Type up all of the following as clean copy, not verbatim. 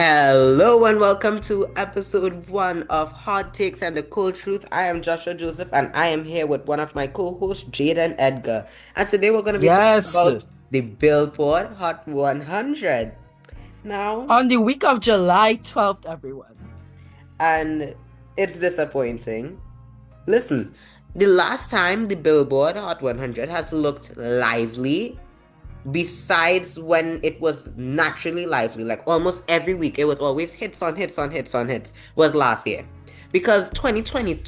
Hello and welcome to episode one of Hot Takes and the Cold Truth. I am Joshua Joseph and I am here with one of my co-hosts, Jaden Edgar. And today we're going to be talking Yes, about the Billboard Hot 100. Now, on the week of July 12th, everyone. and it's disappointing. Listen, the last time the Billboard Hot 100 has looked lively, besides when it was naturally lively, like almost every week, it was always hits on hits on hits on hits, was last year. Because 2022,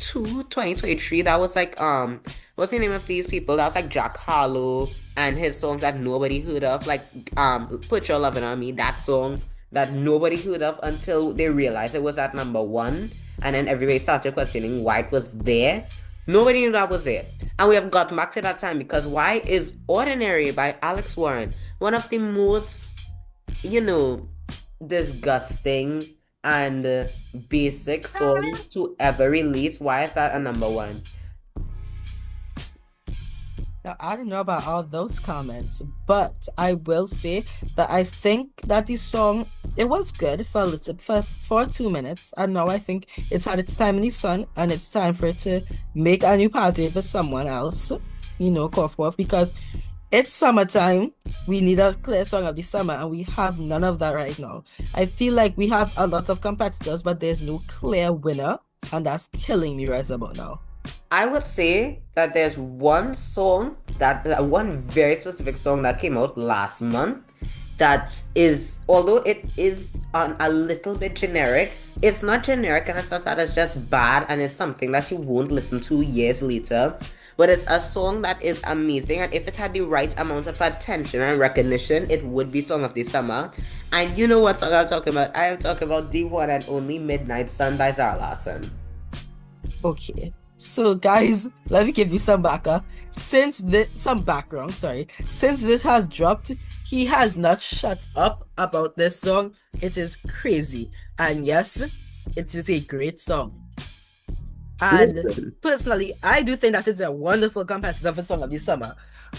2023, that was like, what's the name of these people? That was like Jack Harlow and his songs that nobody heard of, like, Put Your Lovin' On Me, that song that nobody heard of until they realized it was at number one. And then everybody started questioning why it was there. Nobody knew that was there. And we have got back to that time because why is Ordinary by Alex Warren one of the most, you know, disgusting and basic songs to ever release? Why is that a number one? Now, I don't know about all those comments, but I will say that I think that the song it was good for a little for 2 minutes, and now I think it's had its time in the sun, and it's time for it to make a new pathway for someone else, cough off because it's summertime. We need a clear song of the summer, and we have none of that right now. I feel like we have a lot of competitors, but there's no clear winner, and that's killing me right about now. I would say that there's one song one very specific song that came out last month that is, although it is a little bit generic, it's not generic and it's not that it's just bad and it's something that you won't listen to years later. But it's a song that is amazing, and if it had the right amount of attention and recognition, it would be Song of the Summer. And you know what song I'm talking about? I am talking about the one and only Midnight Sun by Zara Larsson. Okay. So guys, let me give you some backup. Some background, sorry. Since this has dropped, he has not shut up about this song. It is crazy. And yes, it is a great song. And Listen. personally, I do think that it's a wonderful competitor for Song of the Summer.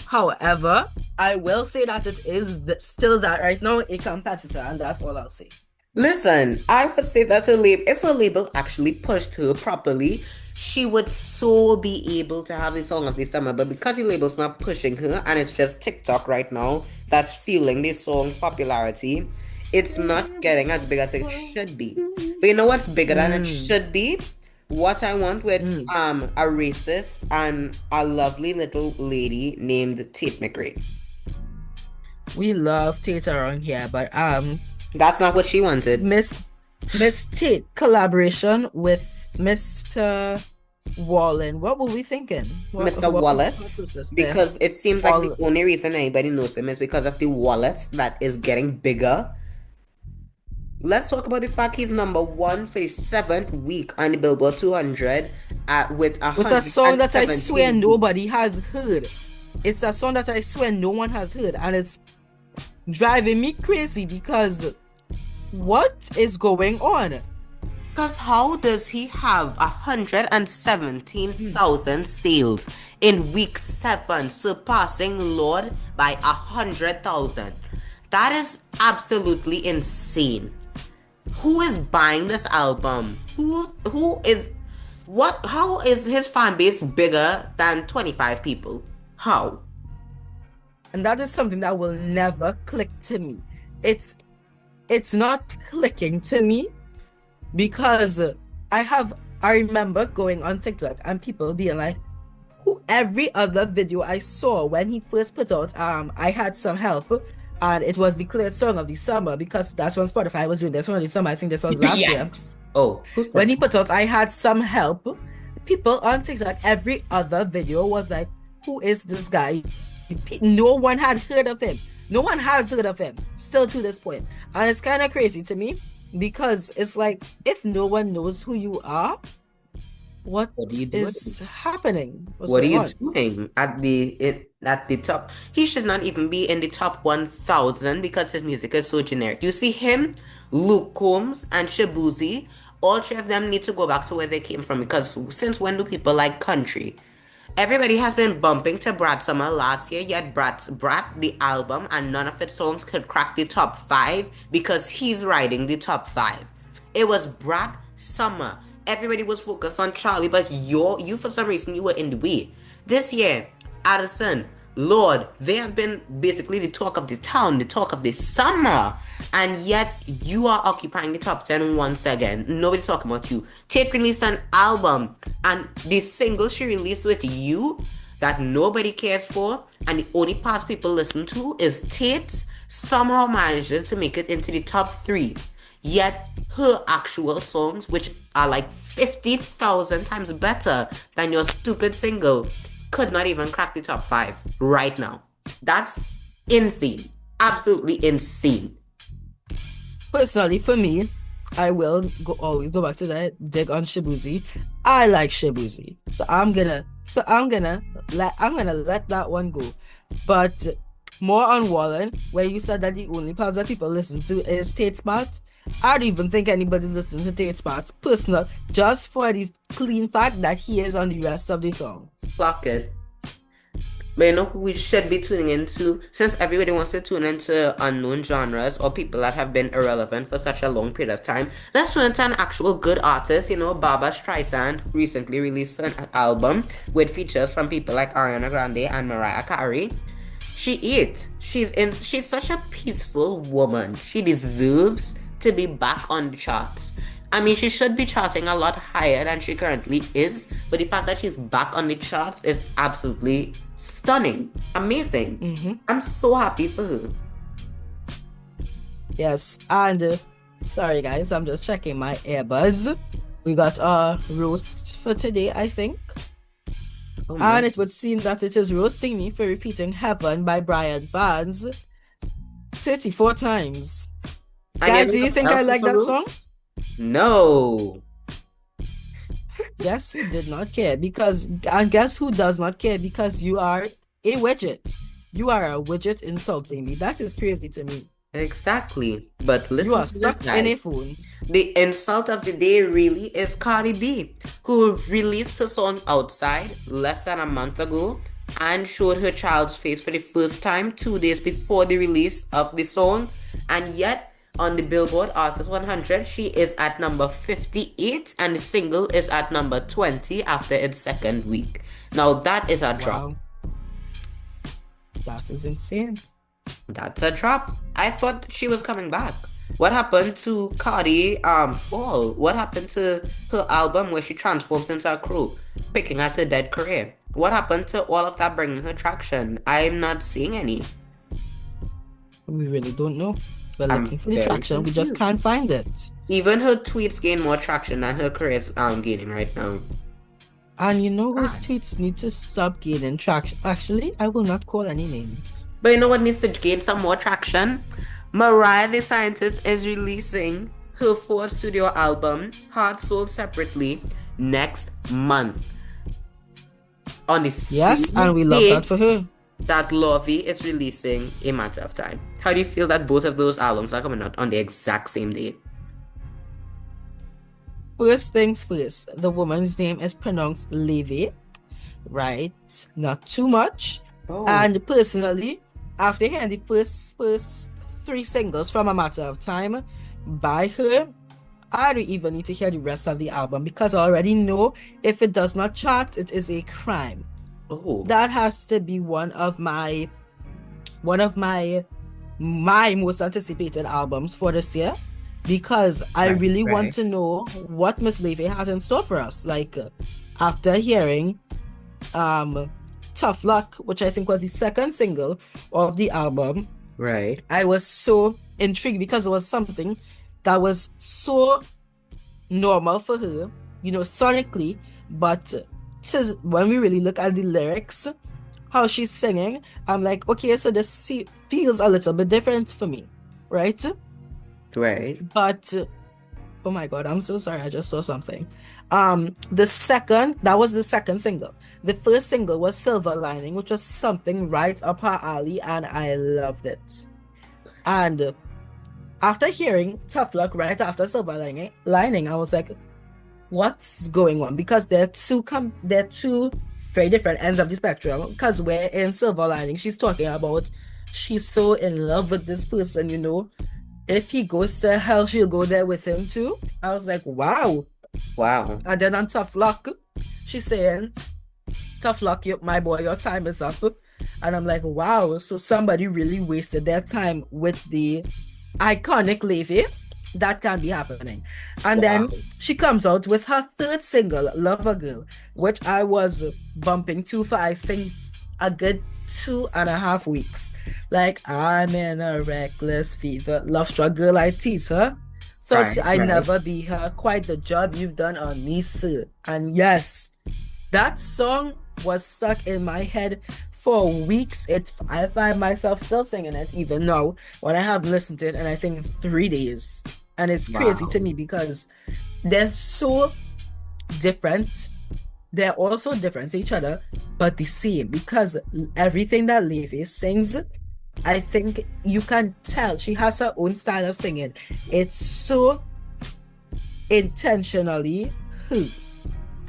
However, I will say that it is still that right now a competitor, and that's all I'll say. Listen, I would say that if a label actually pushed her properly, she would so be able to have the song of the summer. But because the label's not pushing her and it's just TikTok right now that's fueling this song's popularity, it's not getting as big as it should be. But you know what's bigger than it Mm, should be? What I want with mm. a racist and a lovely little lady named Tate McRae. We love Tate around here, but That's not what she wanted. Miss Miss Tate collaboration with Mr. Wallen. What were we thinking? Mr. What was the thought Wallet, process there? because it seems like the All only reason anybody knows him is because of the wallet that is getting bigger. Let's talk about the fact he's number one for the seventh week on the Billboard 200 with with a song that I swear 117 weeks. nobody has heard. It's a song that I swear no one has heard, and it's driving me crazy because what is going on? Because how does he have Hmm. 117,000 sales in week seven, surpassing Lord by 100,000? That is absolutely insane. Who is buying this album? Who is what how is his fan base bigger than 25 people? How? And that is something that will never click to me. It's it's not clicking to me because I remember going on TikTok and people being like, who every other video I saw when he first put out I had some help, and it was declared song of the summer because that's when Spotify was doing this song of the summer. I think this was last year. Yikes. Oh, who When said he that? put out I had some help, people on TikTok, every other video was like, who is this guy? No one had heard of him. No one has heard of him still to this point. And it's kind of crazy to me because it's like, if no one knows who you are, what What are you doing? is happening? What's What are going you on? doing at the top? He should not even be in the top 1,000 because his music is so generic. You see him, Luke Combs, and Shabuzi, all three of them need to go back to where they came from because since when do people like country? Everybody has been bumping to Brad Summer last year, yet Brad the album and none of its songs could crack the top five because he's riding the top five. It was Brad Summer. Everybody was focused on Charlie, but you for some reason you were in the way. This year, Addison, Lord, they have been basically the talk of the town, the talk of the summer, and yet you are occupying the top 10 once again. Nobody's talking about you. Tate released an album, and the single she released with you that nobody cares for, and the only parts people listen to is Tate's, somehow manages to make it into the top three. Yet her actual songs, which are like 50,000 times better than your stupid single, could not even crack the top five right now. That's insane. Absolutely insane. Personally, for me, I will always go back to that dig on Shibuzi. I like Shibuzi, so I'm gonna let that one go. But more on Wallen, where you said that the only parts that people listen to is Tate's parts. I don't even think anybody's listening to Tate's parts, personal, just for the clean fact that he is on the rest of the song. Clock it. But you know who we should be tuning into? Since everybody wants to tune into unknown genres or people that have been irrelevant for such a long period of time, let's tune into an actual good artist. You know, Barbara Streisand recently released an album with features from people like Ariana Grande and Mariah Carey. She's such a peaceful woman. She deserves to be back on the charts. I mean, she should be charting a lot higher than she currently is, but the fact that she's back on the charts is absolutely stunning. Amazing. Mm-hmm. I'm so happy for her. Yes, and sorry guys, I'm just checking my earbuds. We got a roast for today, I think. Oh and it would seem that it is roasting me for repeating Heaven by Brian Barnes 34 times. Guys, do you think I like that song? No. Guess who did not care? And guess who does not care? Because you are a widget. You are a widget insulting me. That is crazy to me. Exactly. But listen, you are stuck in a phone. The insult of the day really is Cardi B, who released her song Outside less than a month ago and showed her child's face for the first time 2 days before the release of the song, and yet on the Billboard Artist 100, she is at number 58 and the single is at number 20 after its second week. Now that is a drop. Wow. That is insane. That's a drop. I thought she was coming back. What happened to Cardi Fall? What happened to her album where she transforms into a crow, picking at her dead career? What happened to all of that bringing her traction? I'm not seeing any. We really don't know. We're looking for the traction. Confused. We just can't find it. Even her tweets gain more traction than her career is gaining right now. And you know whose tweets need to stop gaining traction? Actually, I will not call any names. But you know what needs to gain some more traction? Mariah the Scientist is releasing her fourth studio album, Heart Soul Separately, next month. On the yes, and we love that for her. That Lovey is releasing A Matter of Time. How do you feel that both of those albums are coming out on the exact same day? First things first, the woman's name is pronounced Levy, right? Not too much. Oh. And personally, after hearing the first 3 singles from A Matter of Time by her, I don't even need to hear the rest of the album because I already know if it does not chart, it is a crime. Oh. That has to be one of my most anticipated albums for this year, because I really want to know what Miss Levy has in store for us. Like after hearing Tough Luck, which I think was the second single of the album, right, I was so intrigued because it was something that was so normal for her, you know, sonically, but when we really look at the lyrics, how she's singing, I'm like, okay, so this feels a little bit different for me, right? Right. But oh my god, I'm so sorry, I just saw something. That was the second single. The first single was Silver Lining, which was something right up her alley, and I loved it. And after hearing Tough Luck right after Silver Lining, I was like, what's going on? Because they're two very different ends of the spectrum. Because we're in Silver Lining, she's talking about she's so in love with this person, you know. If he goes to hell, she'll go there with him too. I was like, wow. Wow. And then on Tough Luck, she's saying, tough luck, my boy, your time is up. And I'm like, wow, so somebody really wasted their time with the iconic Levy. That can be happening. And Wow. then she comes out with her third single, Lover Girl, which I was bumping to for, I think, a good 2.5 weeks. Like, I'm in a reckless fever. Love struggle, I tease her. Thought Right, I'd right. never be her. Quite the job you've done on me, sir. And yes, that song was stuck in my head for weeks. I find myself still singing it even now when I have listened to it in I think 3 days. And it's crazy to Wow. me because they're so different. They're also different to each other, but the same because everything that Levy sings, I think you can tell she has her own style of singing. It's so intentionally her.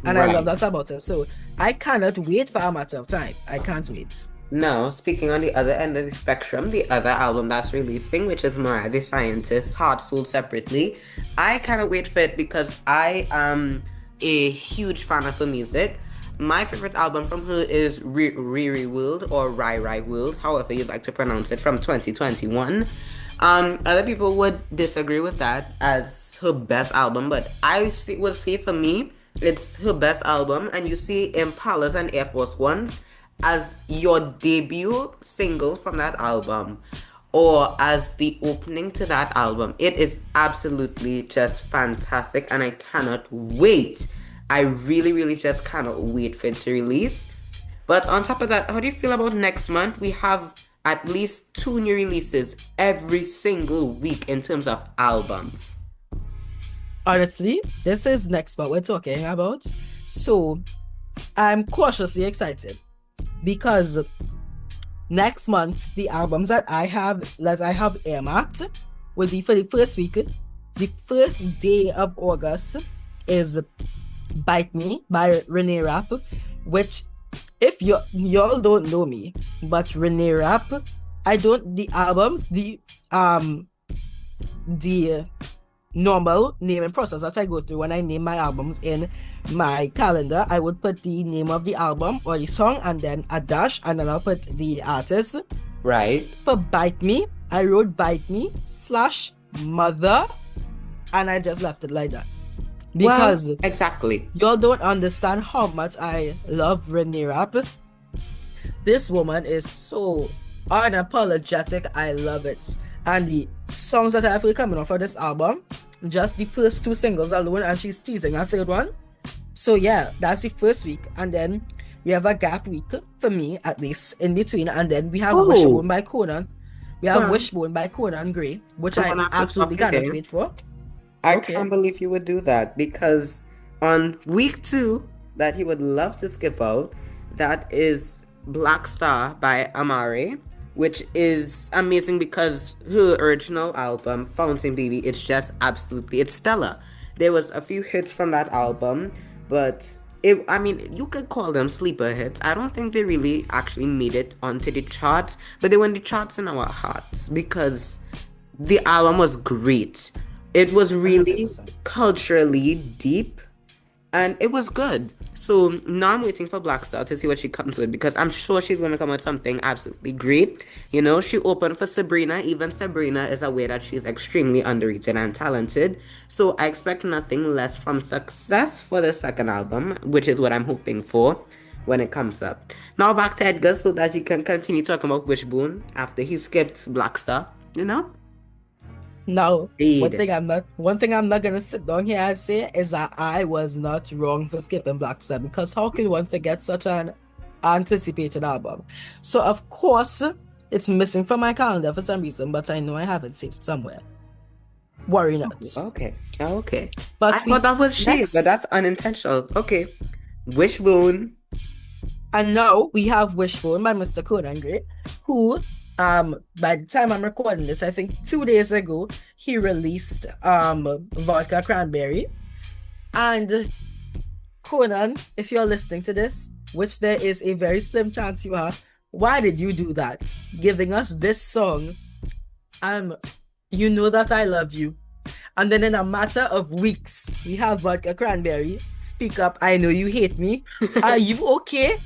And I love Right. that about her. So I cannot wait for a matter of time. I can't wait. Now, speaking on the other end of the spectrum, the other album that's releasing, which is Mariah the Scientist, Heart Soul Separately, I cannot wait for it because I am a huge fan of her music. My favorite album from her is Riri World or Rai Rai World, however you'd like to pronounce it, from 2021. Other people would disagree with that as her best album, but would say for me, it's her best album. And you see Impalas and Air Force Ones as your debut single from that album or as the opening to that album. It is absolutely just fantastic, and I cannot wait. I really, really just cannot wait for it to release. But on top of that, how do you feel about next month? We have at least two new releases every single week in terms of albums. Honestly, this is next what we're talking about. So I'm cautiously excited because next month the albums that I have earmarked will be for the first week. The first day of August is Bite Me by Renee Rapp, which if y'all don't know me, but Renee Rapp, I don't the normal naming process that I go through when I name my albums in my calendar. I would put the name of the album or the song and then a dash, and then I'll put the artist. Right? For Bite Me, I wrote Bite Me / mother, and I just left it like that. Well, Because exactly. y'all don't understand how much I love Renee Rapp. This woman is so unapologetic. I love it. And the songs that I have coming off of this album, just the first two singles alone, and she's teasing a third one. So yeah, that's the first week. And then we have a gap week, for me at least, in between. And then we have Oh, Wishbone by Conan. We have well, Wishbone by Conan Gray, which I'm I gonna have to absolutely stop you cannot there. wait for. I Okay. can't believe you would do that because on week two, that he would love to skip out, that is Black Star by Amare, which is amazing because her original album, Fountain Baby, it's stellar. There was a few hits from that album, but I mean, you could call them sleeper hits. I don't think they really actually made it onto the charts, but they were in the charts in our hearts because the album was great. It was really 100%. culturally deep and it was good. So now I'm waiting for Black Star to see what she comes with because I'm sure she's going to come with something absolutely great. You know, she opened for Sabrina. Even Sabrina is aware that she's extremely underrated and talented. So I expect nothing less from success for the second album, which is what I'm hoping for when it comes up. Now back to Edgar so that he can continue talking about Wishbone after he skipped Black Star, you know? Now, Read. one thing I'm not gonna sit down here and say is that I was not wrong for skipping Black Star, because how can one forget such an anticipated album? So of course it's missing from my calendar for some reason, but I know I have it saved somewhere. Worry not. Okay. Okay. I But thought we that was shade, but next that's unintentional. Okay. Wishbone. And now we have Wishbone by Mr. Conan Gray, who by the time I'm recording this, I think 2 days ago, he released Vodka Cranberry. And Conan, if you're listening to this, which there is a very slim chance you are, why did you do that? Giving us this song, um, you know that I love you. And then in a matter of weeks, we have Vodka Cranberry. Speak up, I know you hate me. Are you okay?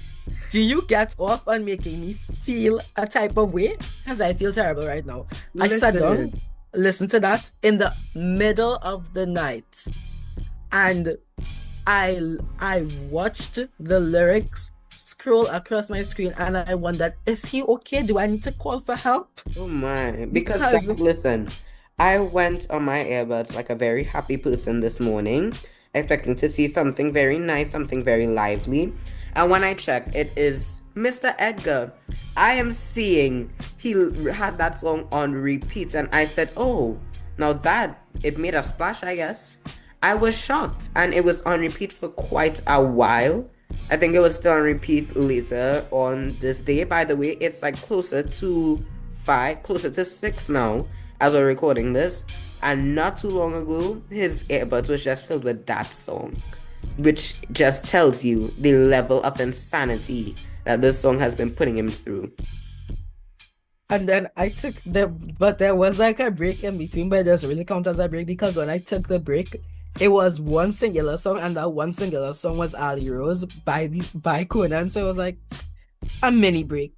Do you get off on making me feel a type of way? Because I feel terrible right now. I sat down, Listen. listened to that in the middle of the night, and I watched the lyrics scroll across my screen, and I wondered, is he okay? Do I need to call for help? Oh my. Because Because guys, listen, I went on my earbuds like a very happy person this morning, expecting to see something very nice, something very lively. And when I checked, it is Mr. Edgar. I am seeing he had that song on repeat, and I said, oh, now that it made a splash, I guess. I was shocked, and it was on repeat for quite a while. I think it was still on repeat later on this day. By the way, it's like closer to 5, closer to 6 now as we're recording this. And not too long ago, his earbuds was just filled with that song, which just tells you the level of insanity that this song has been putting him through. And then I took but there was like a break in between, but it doesn't really count as a break because when I took the break, it was one singular song, and that one singular song was Ali Rose by Conan. So it was like a mini break.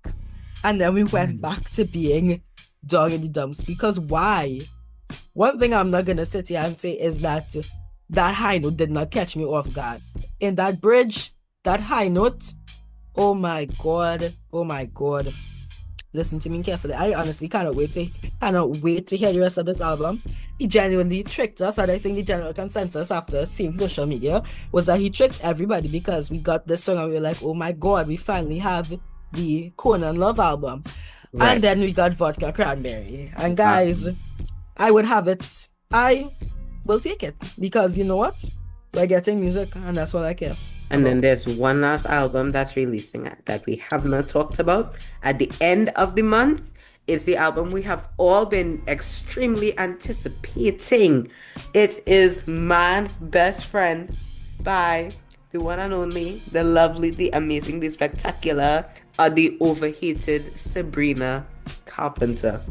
And then we went back to being dog in the dumps because why? One thing I'm not gonna sit here and say is that that high note did not catch me off guard. In that bridge, that high note, oh my god, oh my god. Listen to me carefully. I honestly cannot wait to hear the rest of this album. He genuinely tricked us, and I think the general consensus after seeing social media was that he tricked everybody because we got this song and we were like, oh my god, we finally have the Conan Love album. And Right. then we got Vodka Cranberry. And guys, I would have it. I will take it because you know what? We're getting music, and that's all I care And then about. there's one last album that's releasing that we have not talked about at the end of the month. It's the album we have all been extremely anticipating. It is Man's Best Friend by the one and only, the lovely, the amazing, the spectacular, or the overheated Sabrina Carpenter.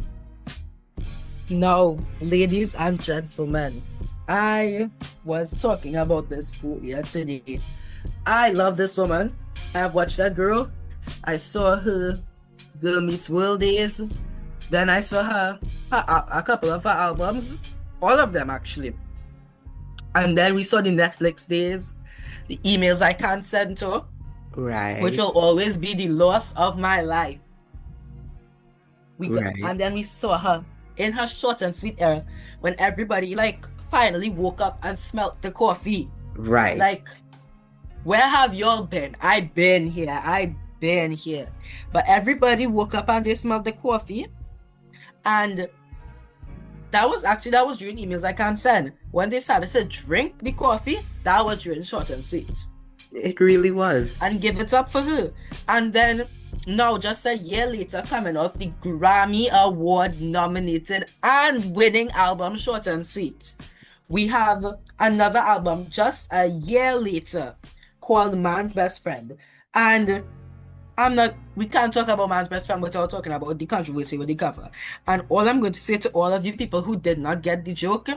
Now, ladies and gentlemen, I was talking about this earlier today. I love this woman. I have watched that girl. I saw her Girl Meets World days. Then I saw a couple of her albums, all of them actually. And then we saw the Netflix days, the emails I can't send to, which Right, will always be the loss of my life. right, And then we saw her in her short and sweet era when everybody like finally woke up and smelt the coffee. right. Like, where have y'all been? I've been here. I've been here. But everybody woke up and they smelled the coffee. And that was during emails I can't send. When they started to drink the coffee, that was during short and sweet. It really was. And give it up for her. And then now, just a year later, coming off the Grammy Award nominated and winning album Short and Sweet, we have another album just a year later called Man's Best Friend. And we can't talk about Man's Best Friend without talking about the controversy with the cover. And all I'm going to say to all of you people who did not get the joke,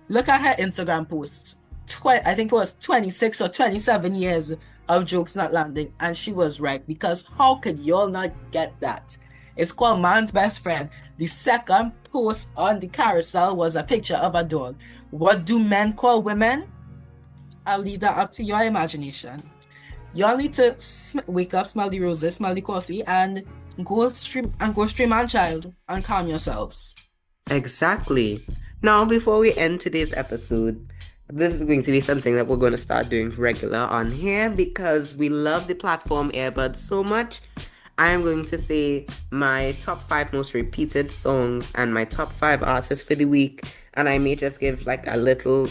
look at her Instagram posts. I think it was 26 or 27 years of jokes not landing, and she was right, because how could y'all not get that? It's called Man's Best Friend. The second post on the carousel was a picture of a dog. What do men call women? I'll leave that up to your imagination. Y'all need to wake up, smell the roses, smell the coffee, and go stream Man Child and calm yourselves. Exactly. Now, before we end today's episode, this is going to be something that we're going to start doing regular on here because we love the platform Airbuds so much. I am going to say my top 5 most repeated songs and my top 5 artists for the week, and I may just give like a little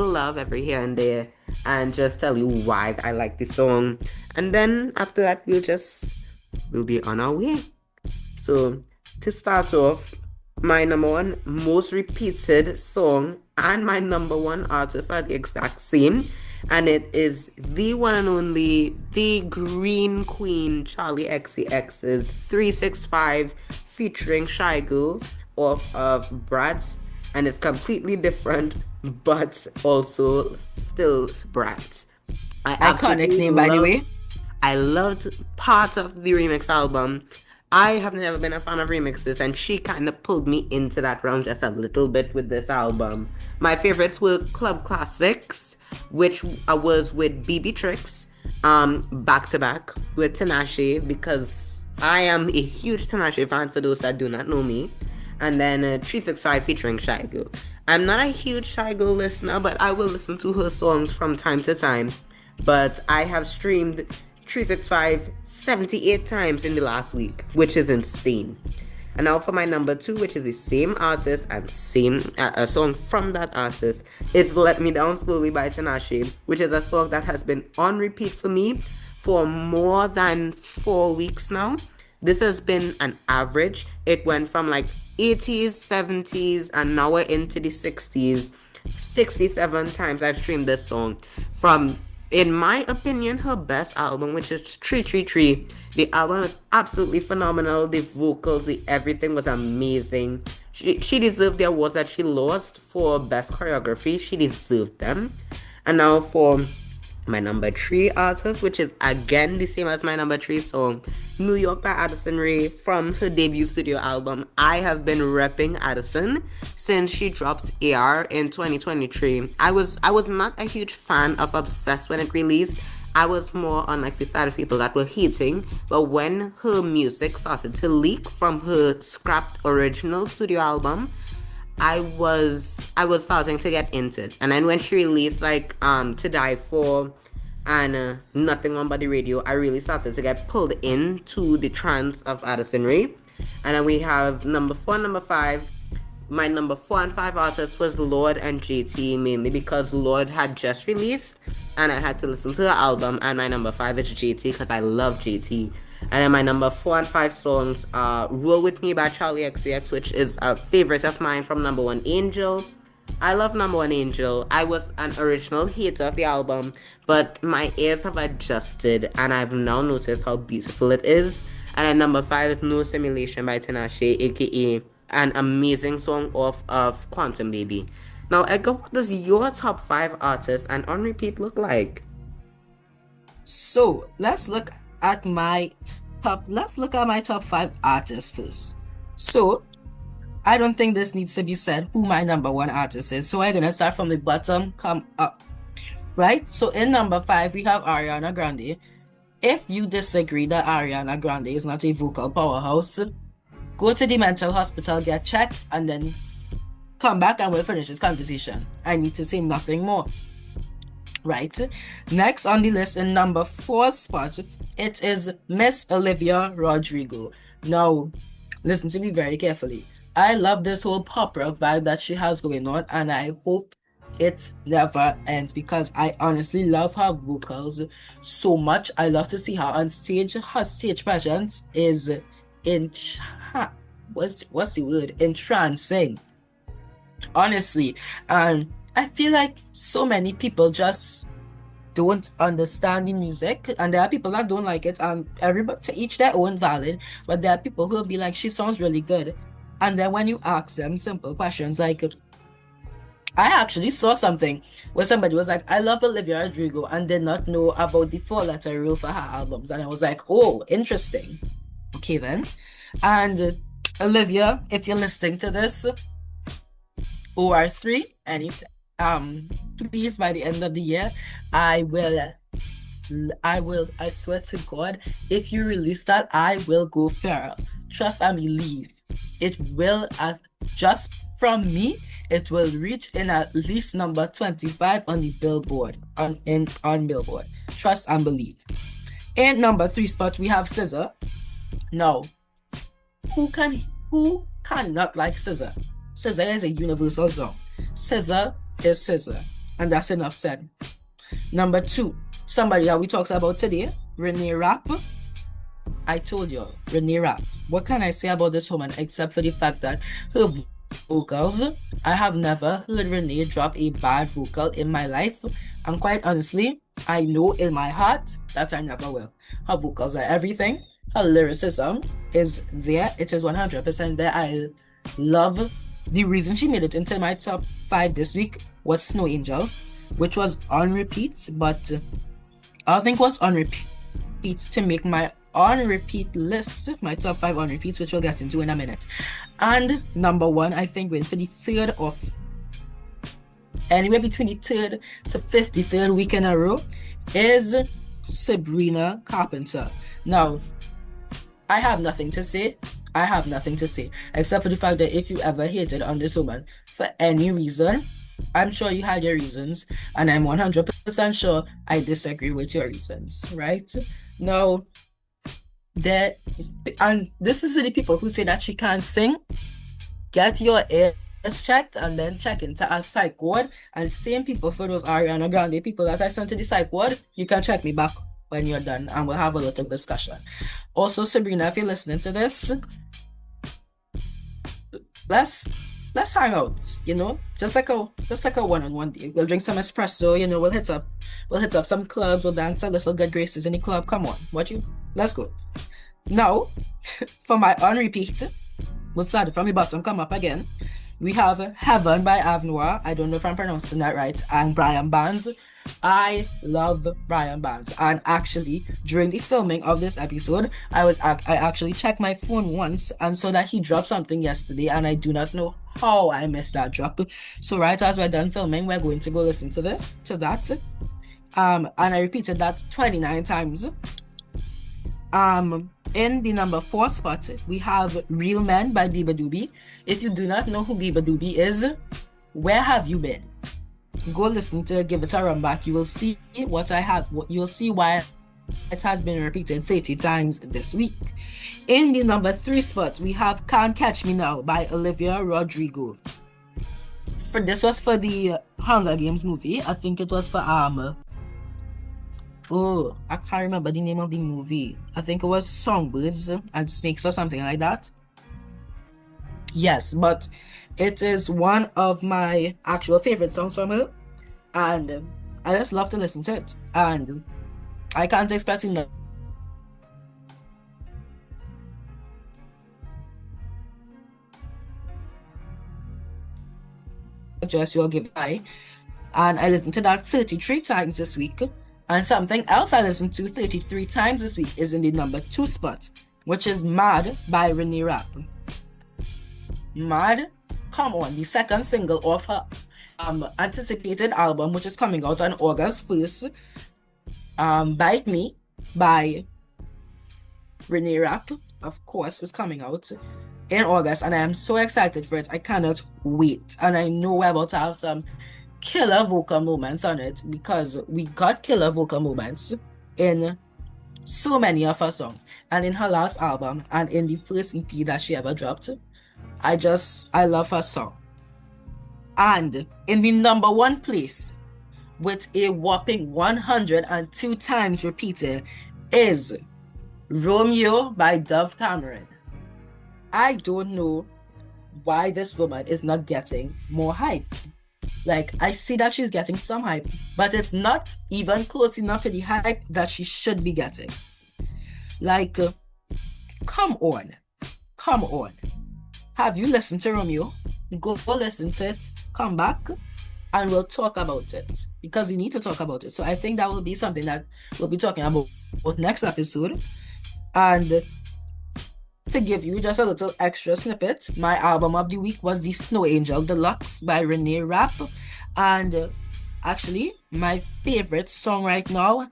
love every here and there, and just tell you why I like the song, and then after that we'll be on our way. So to start off, my number one most repeated song and my number one artist are the exact same. And it is the one and only, the Green Queen, Charlie XCX's 365 featuring Shy Girl off of Bratz. And it's completely different, but also still Bratz. I Iconic absolutely name, by the way. I loved parts of the remix album. I have never been a fan of remixes, and she kind of pulled me into that realm just a little bit with this album. My favorites were Club Classics, which was with BB Tricks, back to back with Tinashe, because I am a huge Tinashe fan for those that do not know me. And then 365 featuring Shy Girl. I'm not a huge Shy Girl listener, but I will listen to her songs from time to time. But I have streamed 365 78 times in the last week, which is insane. And now for my number two, which is the same artist and same a song from that artist, it's Let Me Down Slowly by Tinashe, which is a song that has been on repeat for me for more than 4 weeks now. This has been an average. It went from like 80s, 70s, and now we're into the 60s. 67 times I've streamed this song from, in my opinion, her best album, which is 333. The album is absolutely phenomenal. The vocals, the everything was amazing. She deserved the awards that she lost for best choreography. She deserved them. And now for my number three artist, which is again the same as my number three song, New York by Addison Rae from her debut studio album. I have been repping Addison since she dropped AR in 2023. I was not a huge fan of Obsessed when it released. I was more on like the side of people that were hating, but when her music started to leak from her scrapped original studio album, I was starting to get into it. And then when she released like To Die For and Nothing on But the Radio, I really started to get pulled into the trance of Addison Rae. And then we have number four and number five. My number four and five artists was Lord and JT, mainly because Lord had just released and I had to listen to the album. And my number five is JT because I love JT. And then my number four and five songs are Roll With Me by Charlie XCX, which is a favorite of mine from Number One Angel. I love Number One Angel. I was an original hater of the album, but my ears have adjusted and I've now noticed how beautiful it is. And then number five is No Simulation by Tinashe, aka an amazing song off of Quantum Baby. Now, Edgar, what does your top five artists and on repeat look like? So let's look at my top five artists first. So I don't think this needs to be said who my number one artist is. So we're gonna start from the bottom, come up. Right? So in number five, we have Ariana Grande. If you disagree that Ariana Grande is not a vocal powerhouse, go to the mental hospital, get checked, and then come back and we'll finish this conversation. I need to say nothing more. Right? Next on the list in number four spot, it is Miss Olivia Rodrigo. Now, listen to me very carefully. I love this whole pop rock vibe that she has going on, and I hope it never ends because I honestly love her vocals so much. I love to see her on stage. Her stage presence is what's the word? Entrancing. Honestly. And I feel like so many people just don't understand the music, and there are people that don't like it, and everybody to each their own, valid, but there are people who will be like, she sounds really good. And then when you ask them simple questions like, I actually saw something where somebody was like, I love Olivia Rodrigo, and did not know about the four-letter rule for her albums. And I was like, oh, interesting. Okay then. And Olivia, if you're listening to this, OR3, anything, please, by the end of the year, I swear to God, if you release that, I will go feral. Trust and believe. It will, just from me, it will reach in at least number 25 on the Billboard, on Billboard. Trust and believe. In number three spot, we have SZA. Now, who cannot like SZA? SZA is a universal song. SZA is SZA, and that's enough said. Number two, somebody that we talked about today, Renee Rapp. I told you, Renee Rapp. What can I say about this woman except for the fact that her vocals. I have never heard Renee drop a bad vocal in my life. And quite honestly, I know in my heart that I never will. Her vocals are everything. Her lyricism is there. It is 100% there. I love the reason she made it into my top 5 this week was Snow Angel, which was on repeat, but I think what's on repeat to make my on repeat list, my top 5 on repeats, which we'll get into in a minute. And number 1, I think went for the third of anywhere between the third to 53rd week in a row is Sabrina Carpenter. Now, I have nothing to say. I have nothing to say except for the fact that if you ever hated on this woman for any reason, I'm sure you had your reasons, and I'm 100% sure I disagree with your reasons, right? Now, and this is to the people who say that she can't sing. Get your ears checked and then check into a psych ward. And same people for those Ariana Grande people that I sent to the psych ward, you can check me back when you're done and we'll have a little discussion. Also, Sabrina, if you're listening to this, let's hang out, just like a one-on-one day. We'll drink some espresso, we'll hit up some clubs, we'll dance a little good graces in the club. Come on, let's go. Now, for my on repeat, we'll start from the bottom, come up again. We have Heaven by Avnoir. I don't know if I'm pronouncing that right. And Brian Barnes. I love Brian Barnes. And actually, during the filming of this episode, I actually checked my phone once and saw that he dropped something yesterday, and I do not know how I missed that drop. So right as we're done filming, we're going to go listen to that. And I repeated that 29 times. In the number 4 spot, we have Real Men by Biba Doobie. If you do not know who Biba Doobie is, where have you been? Go listen to Give It a Run Back. You will see you'll see why it has been repeated 30 times this week. In the number 3 spot, we have Can't Catch Me Now by Olivia Rodrigo. This was for the Hunger Games movie. I think it was for I can't remember the name of the movie. I think it was Songbirds and Snakes or something like that. Yes, but it is one of my actual favorite songs from her, and I just love to listen to it. And I can't express enough. Just you'll give I, and I listened to that 33 times this week. And something else I listened to 33 times this week is in the number 2 spot, which is Mad by Renee Rapp. Mad, come on, the second single of her anticipated album, which is coming out on August 1st. Bite Me by Renee Rapp, of course, is coming out in August, and I am so excited for it. I cannot wait. And I know we're about to have some killer vocal moments on it, because we got killer vocal moments in so many of her songs, and in her last album and in the first EP that she ever dropped. I love her song. And in the number 1 place, with a whopping 102 times repeated, is Romeo by Dove Cameron. I don't know why this woman is not getting more hype. Like, I see that she's getting some hype, but it's not even close enough to the hype that she should be getting. Like, come on. Have you listened to Romeo? Go listen to it, come back, and we'll talk about it, because we need to talk about it. So I think that will be something that we'll be talking about next episode. And to give you just a little extra snippet, my album of the week was the Snow Angel Deluxe by Renee Rapp. And actually, my favorite song right now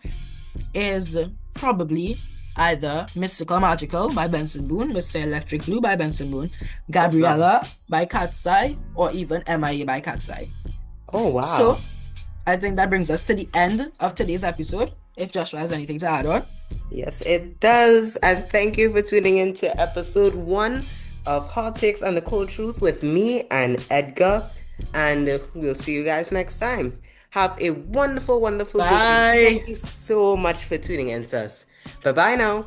is probably either Mystical Magical by Benson Boone, Mr. Electric Blue by Benson Boone, Gabriella by Cat's Eye, or even MIA by Cat's Eye. Oh, wow. So, I think that brings us to the end of today's episode. If Joshua has anything to add on. Yes, it does. And thank you for tuning in to episode 1 of Hot Takes and the Cold Truth with me and Edgar. And we'll see you guys next time. Have a wonderful, wonderful day. Thank you so much for tuning in to us. Bye-bye now.